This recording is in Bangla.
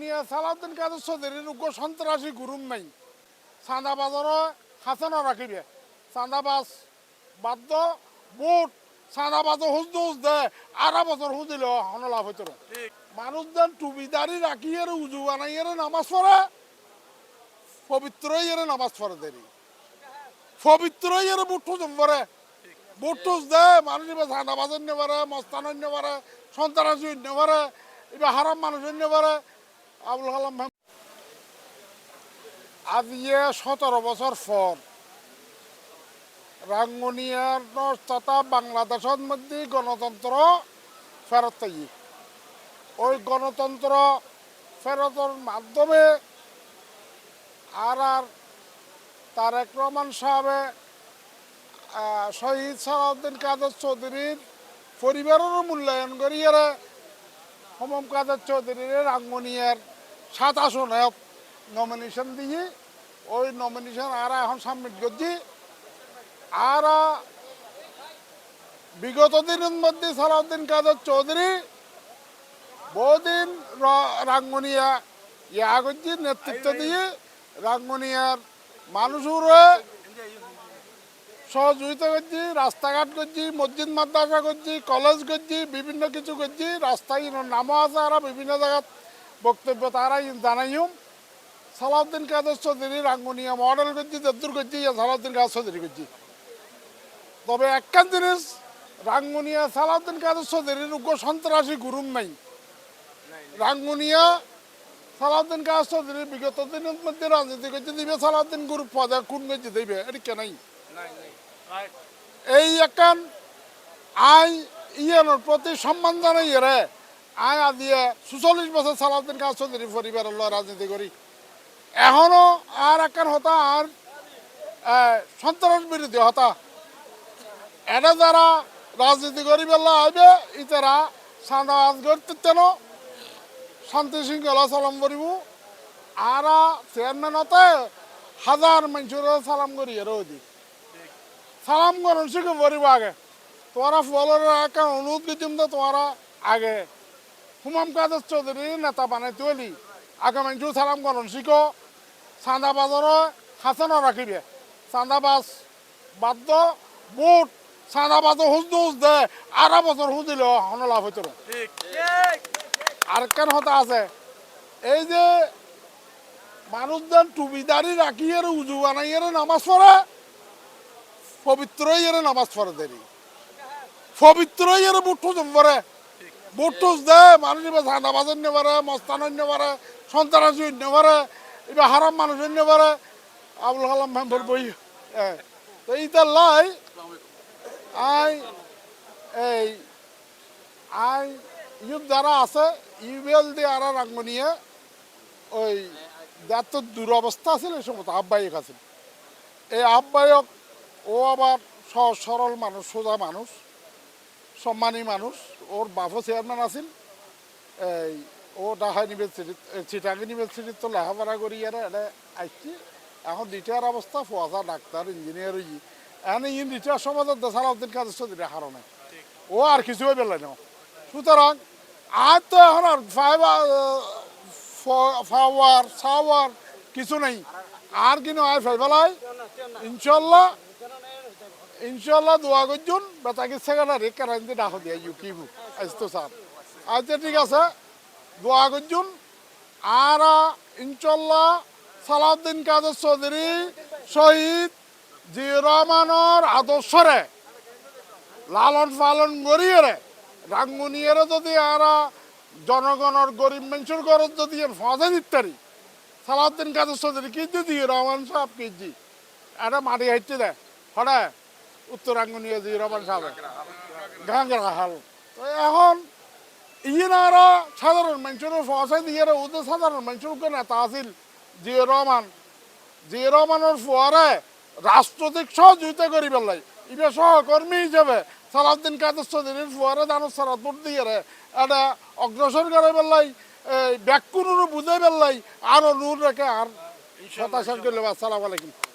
রাঙ্গুনিয়া সালাউদ্দিন কাদের চৌধুরীর উগ্র সন্ত্রাসী গুরুম নাই চাঁদাবাজারও হাসানো রাখিবে চাঁদাবাজ বাদ্য বুট চাঁদাবাজও হুজ দে আড়া বছর হুজিল লাভ হইত মানুষজন টুবিদারি রাখিয়ে উজু বানাইয়ে নামাজ পড়ে পবিত্র নামাজ পড়ে দেরি পবিত্র বুট হুজুম পড়ে বুট টুস দে মানুষ এবার চাঁদাবাজ অন্য পারে মস্তান অন্য পারে সন্ত্রাসী অন্য পারে এবার হারাম মানুষ অন্য পারে আবুল কালাম আজ 17 বছর পর রাঙ্গুনিয়ার তথা বাংলাদেশের মধ্যে গণতন্ত্র ফেরত ওই গণতন্ত্র ফেরতের মাধ্যমে আর তারেক রহমান সাহেবে শহীদ সালাউদ্দিন কাদের চৌধুরীর পরিবারেরও মূল্যায়ন করিয়ে হোমম কাদের চৌধুরীর রাঙ্গুনিয়ার 7 আসনে নমিনেশন দিয়ে ওই নমিনেশন আর এখন সাবমিট করছি আর বিগত দিনের মধ্যে সালাউদ্দিন কাদের চৌধুরী বহুদিন রাঙ্গুনিয়া ইয়া করছি নেতৃত্ব দিয়ে রাঙ্গুনিয়ার মানুষের সহযোগিতা করছি রাস্তাঘাট করছি মসজিদ মাদ্রাসা করছি কলেজ করছি বিভিন্ন কিছু করছি রাস্তায় নামও আছে আর বিভিন্ন জায়গায় বক্তব্য তারাই জানাইম সালাউদ্দিন কাদের চৌধুরী রাঙ্গুনিয়া মডেল করছি দেবদূর করছি সালাউদ্দিন কাদের চৌধুরী করছি তবে একখান জিনিস রাঙ্গুনিয়া সালাউদ্দিন কাদের চৌধুরীর উগ্র সন্ত্রাসী গুরুম নাই রাঙ্গুনিয়া সালাউদ্দিন কাদের চৌধুরী বিগত দিনের মধ্যে রাজনীতি করছে দিবে সালাউদ্দিন গ্রুপ পদে কোন করছে দিবে এটি কেনাই এই একখান আই ইয়ানোর প্রতি সম্মান জানাই রে আয় দিয়ে 46 বছর সালাউদ্দিন কাদের চৌধুরী পরিবারের রাজনীতি করি এখনো আর একখান হতা আর সন্ত্রাস বিরোধী হতা এটা যারা রাজনীতি করি বেলা আইবে ইতারা সান্দাবাজ করতেন শান্তি শৃঙ্খলা সালাম করিব আর চেয়ারম্যান হতে হাজার মানুষের সালাম করি ওদি সালাম করুন শিখে পড়িব আগে তোরা ফলের একটা অনুরোধ করছিলাম তো তোরা আগে হুমাম কাদের চৌধুরী নেতা বানাই তৈলি আগে মানুষ সালাম করুন শিখো চাঁদাবাজারও হাসানো রাখিবে চাঁদাবাজ বাদ্য বুট চাঁদাবাজও হুজ দে আড়া বছর হুজিল লাভ হইত আরেকখান হতা আছে এই যে মানুষজন টুবিদারি রাখিয়ে উজু বানাইয়ে নামাজ পড়ে পবিত্র নামাজ পড়ে দেরি পবিত্র বুট হুজুম পড়ে বুট টুস দে মানুষ এবার চাঁদাবাজ অন্য পারে মস্তান অন্য পারে সন্ত্রাসী অন্য পারে এবার হারাম মানুষ অন্য পারে আবুল কালাম মেম্বর বই তো এইটার লাই ইউথ যারা আছে ইউবিএল দিয়ে আর রাঙ্গুনিয়া ওই যার তো দুরবস্থা আছিল এই সময় আহ্বায়ক আছিল এই আহ্বায়ক ও আবার সহজ সরল মানুষ সোজা মানুষ সম্মানী মানুষ ওর বাপও চেয়ারম্যান আছিল এই ও ঢাকা ইউনিভার্সিটি চিটাং ইউনিভার্সিটির তো লেখাপড়া করি আর এটা আসছি এখন দ্বিতীয় অবস্থা ফোয়াশা ডাক্তার ইঞ্জিনিয়ার হই এখন ইন দ্বিতীয় সমাজের সালাউদ্দিন কাদের চৌধুরী হারণে ও আর কিছু বেলাই না সুতরাং আর তো এখন আর ফাওয়ার কিছু নেই আর কিন্তু আর ফেলাই ইনশাল্লাহ দোয়া করছুন বেতাকি সেক্রেটারি কেরান্তি ডাক দিয়ে ইউকিবু আসতো স্যার আচ্ছা ঠিক আছে দোয়া করছুন আর ইনশাল্লাহ সালাউদ্দিন কাদের চৌধুরী শহীদ জিয়া রহমানের আদর্শরে লালন পালন করিয়ে রাঙ্গুনিয়ারে যদি আর জনগণের গরিব মানুষের ঘরত যদি ফজা দিতারি সালাউদ্দিন কাদের চৌধুরী কিনছি জিয়া রহমান সাহেব কিনছি এটা মাটি হাইতে দেয় হরে উত্তর রাঙ্গুনিয়া জিয়া রহমান সাহেব গাঙ্গেরা হাল তো এখন ইনারা সাধারণ মানুষের ফসা দিয়ে ওদের সাধারণ মানুষের নেতা আছিল জিয়া রহমানের ফুয়ারে রাষ্ট্রদিক সহযোগিতা করি পেলাই এবার সহকর্মী হিসেবে সালাউদ্দিন কাদের চৌধুরীর ফুয়ারে দানো সারাপুর দিয়ে এটা অগ্রসর করে পেলাই ব্যাকুনুরও বুঝে পেলাই আরও নূর রেখে আর হতাশা করলে আসসালামু আলাইকুম